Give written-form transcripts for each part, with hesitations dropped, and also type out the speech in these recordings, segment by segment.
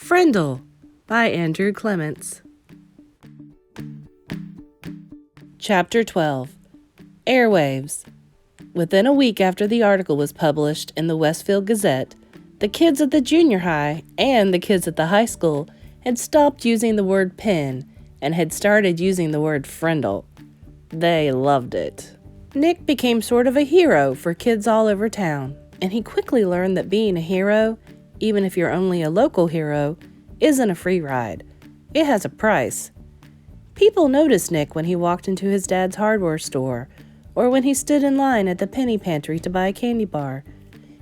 Frindle by Andrew Clements. Chapter 12. Airwaves. Within a week after the article was published in the Westfield Gazette, the kids at the junior high and the kids at the high school had stopped using the word pen and had started using the word Frindle. They loved it. Nick became sort of a hero for kids all over town, and he quickly learned that being a hero, even if you're only a local hero, isn't a free ride. It has a price. People noticed Nick when he walked into his dad's hardware store, or when he stood in line at the penny pantry to buy a candy bar.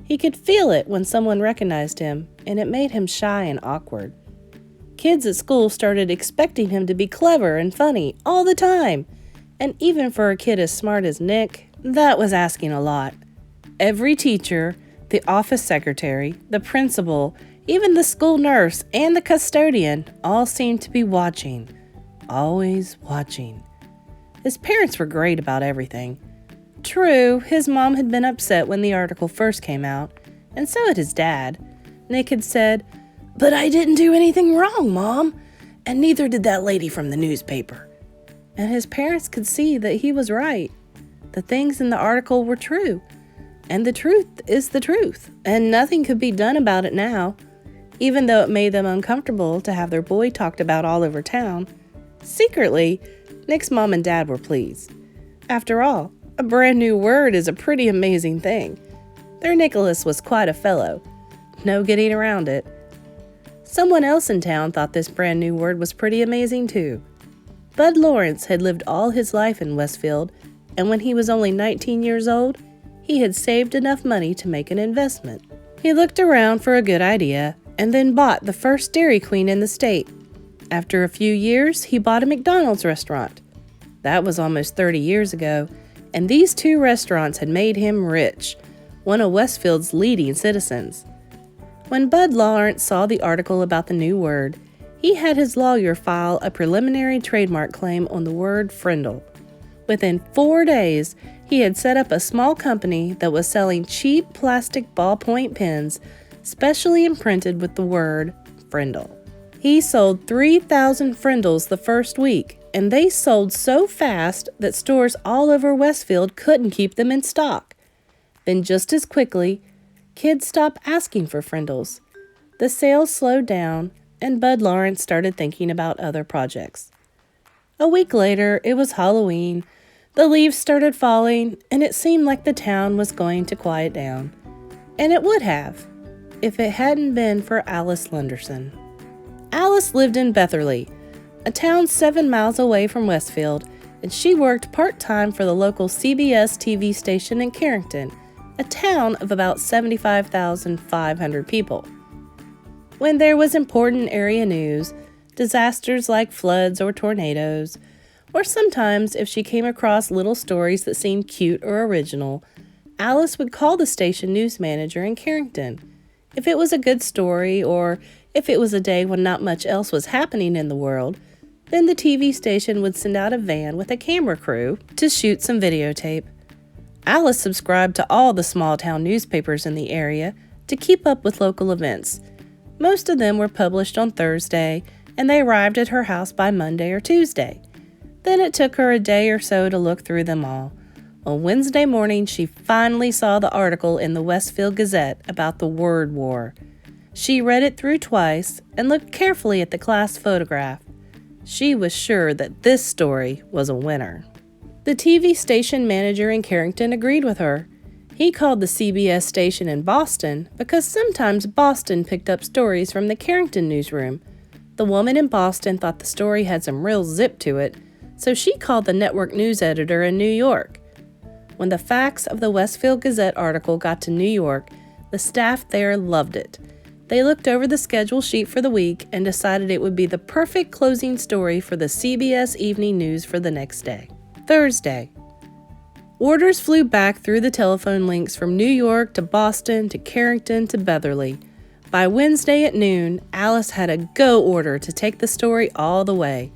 He could feel it when someone recognized him, and it made him shy and awkward. Kids at school started expecting him to be clever and funny all the time, and even for a kid as smart as Nick, that was asking a lot. Every teacher, the office secretary, the principal, even the school nurse, and the custodian all seemed to be watching. Always watching. His parents were great about everything. True, his mom had been upset when the article first came out, and so had his dad. Nick had said, "But I didn't do anything wrong, Mom, and neither did that lady from the newspaper." And his parents could see that he was right. The things in the article were true. And the truth is the truth, and nothing could be done about it now. Even though it made them uncomfortable to have their boy talked about all over town, secretly, Nick's mom and dad were pleased. After all, a brand new word is a pretty amazing thing. Their Nicholas was quite a fellow. No getting around it. Someone else in town thought this brand new word was pretty amazing too. Bud Lawrence had lived all his life in Westfield, and when he was only 19 years old, he had saved enough money to make an investment. He looked around for a good idea and then bought the first Dairy Queen in the state. After a few years, he bought a McDonald's restaurant. That was almost 30 years ago, and these two restaurants had made him rich, one of Westfield's leading citizens. When Bud Lawrence saw the article about the new word, he had his lawyer file a preliminary trademark claim on the word Frindle. Within 4 days, he had set up a small company that was selling cheap plastic ballpoint pens specially imprinted with the word Frindle. He sold 3,000 Frindles the first week, and they sold so fast that stores all over Westfield couldn't keep them in stock. Then just as quickly, kids stopped asking for Frindles. The sales slowed down, and Bud Lawrence started thinking about other projects. A week later, it was Halloween. The leaves started falling, and it seemed like the town was going to quiet down. And it would have, if it hadn't been for Alice Lunderson. Alice lived in Betherly, a town 7 miles away from Westfield, and she worked part-time for the local CBS TV station in Carrington, a town of about 75,500 people. When there was important area news, disasters like floods or tornadoes, or sometimes if she came across little stories that seemed cute or original, Alice would call the station news manager in Carrington. If it was a good story, or if it was a day when not much else was happening in the world, then the TV station would send out a van with a camera crew to shoot some videotape. Alice subscribed to all the small town newspapers in the area to keep up with local events. Most of them were published on Thursday, and they arrived at her house by Monday or Tuesday. Then it took her a day or so to look through them all. On Wednesday morning, she finally saw the article in the Westfield Gazette about the word war. She read it through twice and looked carefully at the class photograph. She was sure that this story was a winner. The TV station manager in Carrington agreed with her. He called the CBS station in Boston because sometimes Boston picked up stories from the Carrington newsroom. The woman in Boston thought the story had some real zip to it, so she called the network news editor in New York. When the facts of the Westfield Gazette article got to New York, the staff there loved it. They looked over the schedule sheet for the week and decided it would be the perfect closing story for the CBS Evening News for the next day. Thursday. Orders flew back through the telephone links from New York to Boston to Carrington to Betherly. By Wednesday at noon, Alice had a go order to take the story all the way.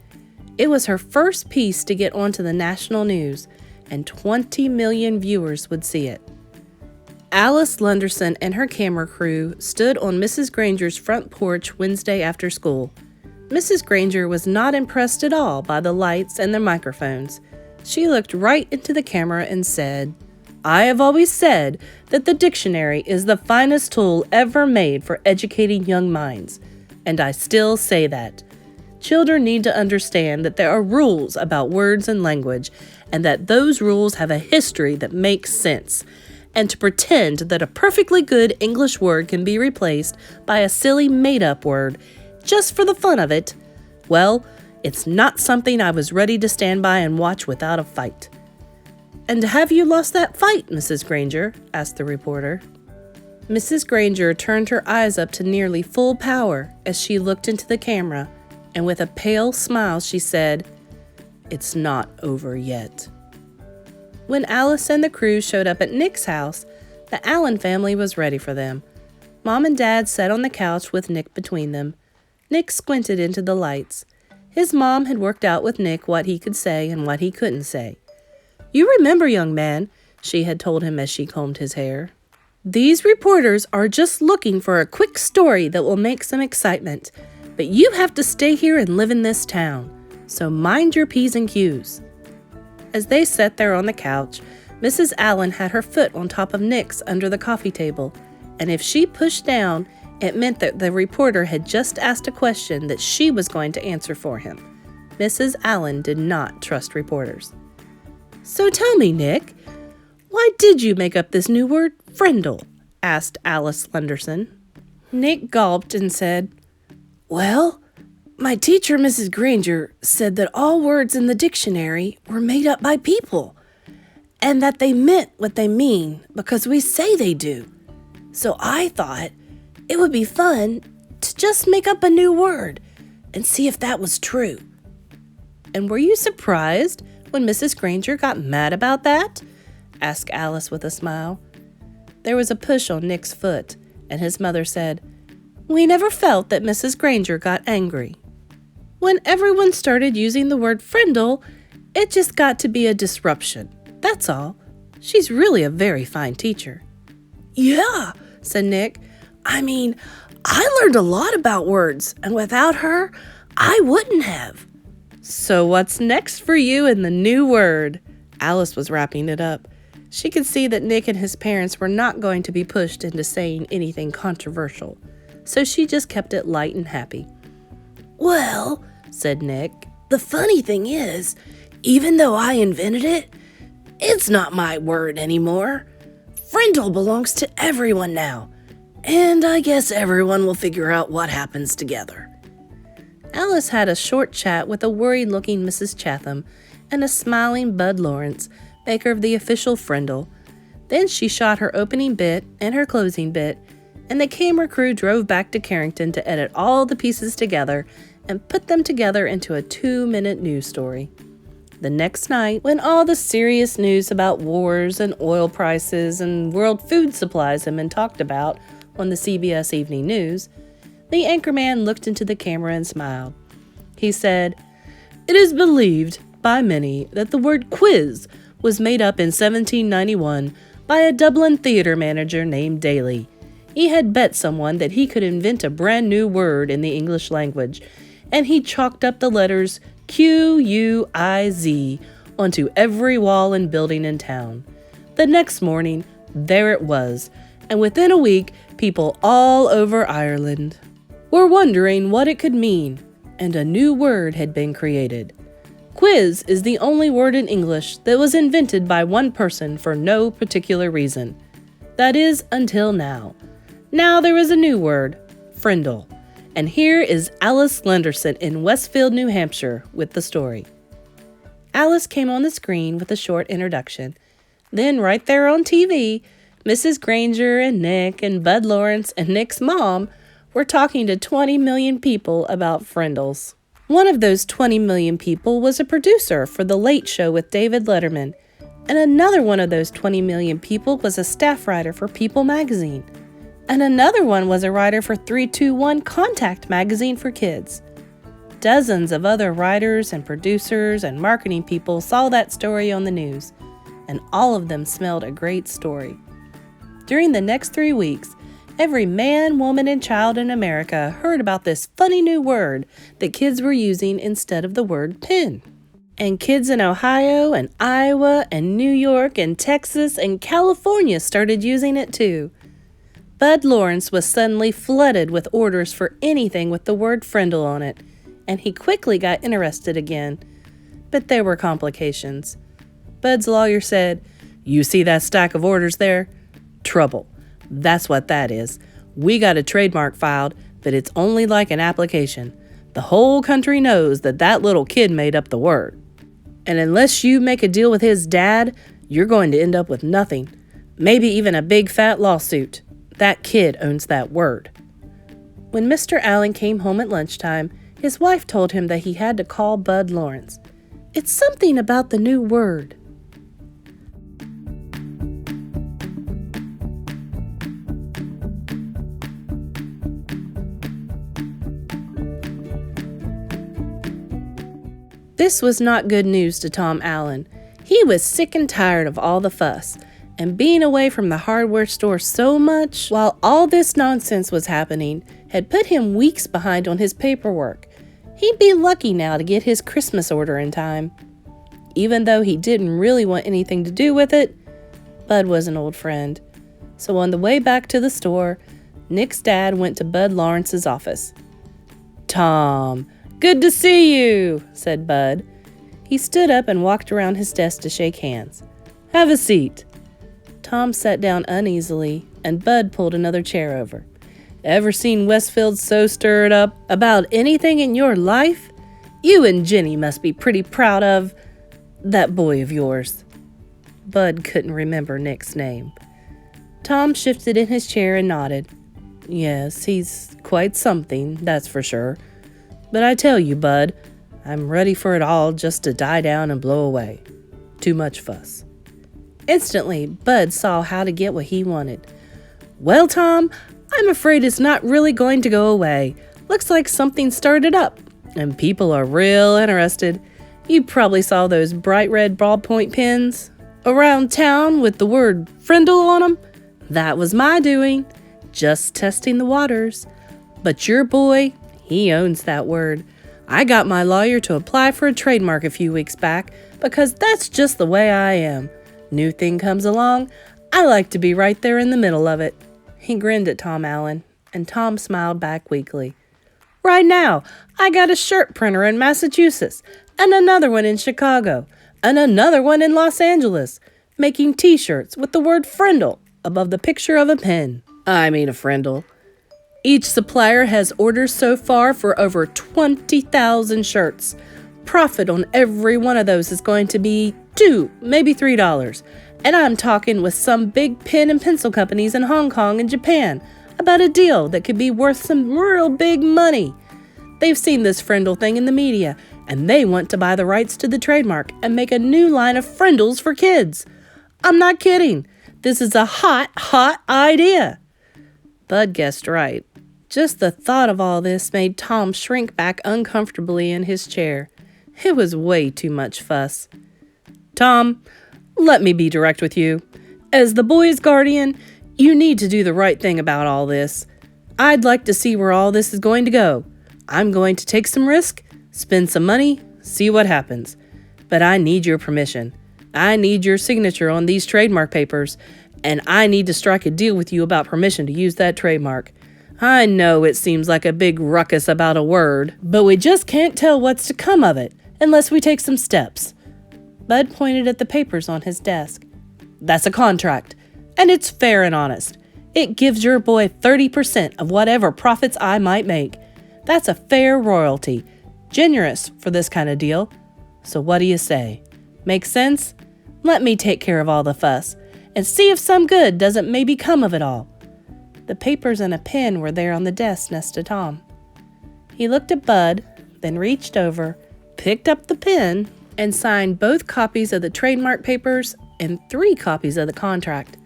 It was her first piece to get onto the national news, and 20 million viewers would see it. Alice Lunderson and her camera crew stood on Mrs. Granger's front porch Wednesday after school. Mrs. Granger was not impressed at all by the lights and the microphones. She looked right into the camera and said, "I have always said that the dictionary is the finest tool ever made for educating young minds, and I still say that. Children need to understand that there are rules about words and language, and that those rules have a history that makes sense. And to pretend that a perfectly good English word can be replaced by a silly made-up word, just for the fun of it, well, it's not something I was ready to stand by and watch without a fight." "And have you lost that fight, Mrs. Granger?" asked the reporter. Mrs. Granger turned her eyes up to nearly full power as she looked into the camera, and with a pale smile she said, "It's not over yet." When Alice and the crew showed up at Nick's house, the Allen family was ready for them. Mom and Dad sat on the couch with Nick between them. Nick squinted into the lights. His mom had worked out with Nick what he could say and what he couldn't say. "You remember, young man," she had told him as she combed his hair, "these reporters are just looking for a quick story that will make some excitement. But you have to stay here and live in this town. So mind your P's and Q's." As they sat there on the couch, Mrs. Allen had her foot on top of Nick's under the coffee table, and if she pushed down, it meant that the reporter had just asked a question that she was going to answer for him. Mrs. Allen did not trust reporters. "So tell me, Nick, why did you make up this new word, Frindle?" asked Alice Lunderson. Nick gulped and said, "Well, my teacher, Mrs. Granger, said that all words in the dictionary were made up by people, and that they meant what they mean because we say they do. So I thought it would be fun to just make up a new word and see if that was true." "And were you surprised when Mrs. Granger got mad about that?" asked Alice with a smile. There was a push on Nick's foot, and his mother said, "We never felt that Mrs. Granger got angry. When everyone started using the word Frindle, it just got to be a disruption. That's all. She's really a very fine teacher." "Yeah," said Nick. "I mean, I learned a lot about words, and without her, I wouldn't have." "So what's next for you in the new word?" Alice was wrapping it up. She could see that Nick and his parents were not going to be pushed into saying anything controversial, so she just kept it light and happy. "Well," said Nick, "the funny thing is, even though I invented it, it's not my word anymore. Frindle belongs to everyone now, and I guess everyone will figure out what happens together." Alice had a short chat with a worried-looking Mrs. Chatham and a smiling Bud Lawrence, maker of the official Frindle. Then she shot her opening bit and her closing bit, and the camera crew drove back to Carrington to edit all the pieces together and put them together into a 2-minute news story. The next night, when all the serious news about wars and oil prices and world food supplies had been talked about on the CBS Evening News, the anchorman looked into the camera and smiled. He said, "It is believed by many that the word quiz was made up in 1791 by a Dublin theater manager named Daly. He had bet someone that he could invent a brand new word in the English language, and he chalked up the letters Q-U-I-Z onto every wall and building in town. The next morning, there it was, and within a week, people all over Ireland were wondering what it could mean, and a new word had been created. Quiz is the only word in English that was invented by one person for no particular reason. That is, until now. Now there is a new word, Frindle. And here is Alice Lunderson in Westfield, New Hampshire, with the story." Alice came on the screen with a short introduction. Then right there on TV, Mrs. Granger and Nick and Bud Lawrence and Nick's mom were talking to 20 million people about Frindles. One of those 20 million people was a producer for The Late Show with David Letterman, and another one of those 20 million people was a staff writer for People magazine. And another one was a writer for 321 Contact magazine for kids. Dozens of other writers and producers and marketing people saw that story on the news, and all of them smelled a great story. During the next 3 weeks, every man, woman, and child in America heard about this funny new word that kids were using instead of the word pen. And kids in Ohio and Iowa and New York and Texas and California started using it too. Bud Lawrence was suddenly flooded with orders for anything with the word Frindle on it, and he quickly got interested again. But there were complications. Bud's lawyer said, "You see that stack of orders there? Trouble. That's what that is. We got a trademark filed, but it's only like an application. The whole country knows that little kid made up the word. And unless you make a deal with his dad, you're going to end up with nothing. Maybe even a big fat lawsuit. That kid owns that word." When Mr. Allen came home at lunchtime, his wife told him that he had to call Bud Lawrence. "It's something about the new word." This was not good news to Tom Allen. He was sick and tired of all the fuss, and being away from the hardware store so much while all this nonsense was happening had put him weeks behind on his paperwork. He'd be lucky now to get his Christmas order in time. Even though he didn't really want anything to do with it, Bud was an old friend. So on the way back to the store, Nick's dad went to Bud Lawrence's office. "Tom, good to see you," said Bud. He stood up and walked around his desk to shake hands. "Have a seat." Tom sat down uneasily, and Bud pulled another chair over. "Ever seen Westfield so stirred up about anything in your life? You and Jenny must be pretty proud of that boy of yours." Bud couldn't remember Nick's name. Tom shifted in his chair and nodded. "Yes, he's quite something, that's for sure. But I tell you, Bud, I'm ready for it all just to die down and blow away. Too much fuss." Instantly, Bud saw how to get what he wanted. "Well, Tom, I'm afraid it's not really going to go away. Looks like something started up, and people are real interested. You probably saw those bright red ballpoint pens around town with the word Frindle on them. That was my doing, just testing the waters. But your boy, he owns that word. I got my lawyer to apply for a trademark a few weeks back because that's just the way I am. New thing comes along, I like to be right there in the middle of it." He grinned at Tom Allen, and Tom smiled back weakly. "Right now, I got a shirt printer in Massachusetts, and another one in Chicago, and another one in Los Angeles, making t-shirts with the word Frindle above the picture of a pen. I mean a Frindle. Each supplier has orders so far for over 20,000 shirts. Profit on every one of those is going to be $2, maybe $3. And I'm talking with some big pen and pencil companies in Hong Kong and Japan about a deal that could be worth some real big money. They've seen this Frindle thing in the media, and they want to buy the rights to the trademark and make a new line of Frindles for kids. I'm not kidding. This is a hot, hot idea." Bud guessed right. Just the thought of all this made Tom shrink back uncomfortably in his chair. It was way too much fuss. "Tom, let me be direct with you. As the boy's guardian, you need to do the right thing about all this. I'd like to see where all this is going to go. I'm going to take some risk, spend some money, see what happens. But I need your permission. I need your signature on these trademark papers, and I need to strike a deal with you about permission to use that trademark. I know it seems like a big ruckus about a word, but we just can't tell what's to come of it unless we take some steps." Bud pointed at the papers on his desk. "That's a contract, and it's fair and honest. It gives your boy 30% of whatever profits I might make. That's a fair royalty, generous for this kind of deal. So what do you say? Make sense? Let me take care of all the fuss and see if some good doesn't maybe come of it all." The papers and a pen were there on the desk next to Tom. He looked at Bud, then reached over, picked up the pen, and signed both copies of the trademark papers and 3 copies of the contract.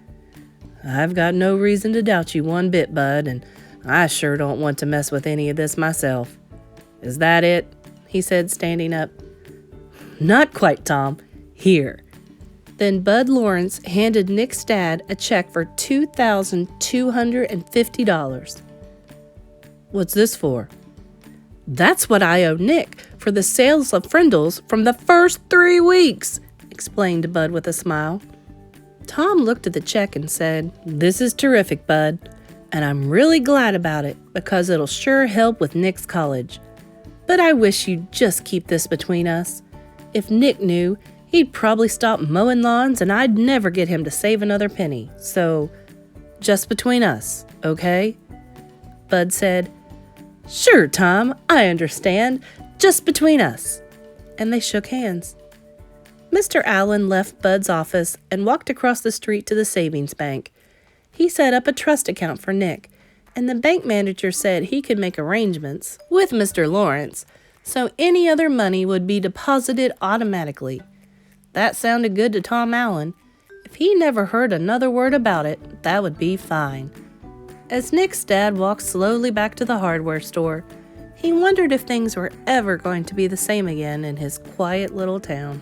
"I've got no reason to doubt you one bit, Bud, and I sure don't want to mess with any of this myself. Is that it?" he said, standing up. "Not quite, Tom. Here." Then Bud Lawrence handed Nick's dad a check for $2,250. "What's this for?" "That's what I owe Nick for the sales of Frindles from the first 3 weeks," explained Bud with a smile. Tom looked at the check and said, "This is terrific, Bud, and I'm really glad about it because it'll sure help with Nick's college. But I wish you'd just keep this between us. If Nick knew, he'd probably stop mowing lawns and I'd never get him to save another penny. So, just between us, okay?" Bud said, "Sure, Tom, I understand. Just between us." And they shook hands. Mr. Allen left Bud's office and walked across the street to the savings bank. He set up a trust account for Nick, and the bank manager said he could make arrangements with Mr. Lawrence so any other money would be deposited automatically. That sounded good to Tom Allen. If he never heard another word about it, that would be fine. As Nick's dad walked slowly back to the hardware store, he wondered if things were ever going to be the same again in his quiet little town.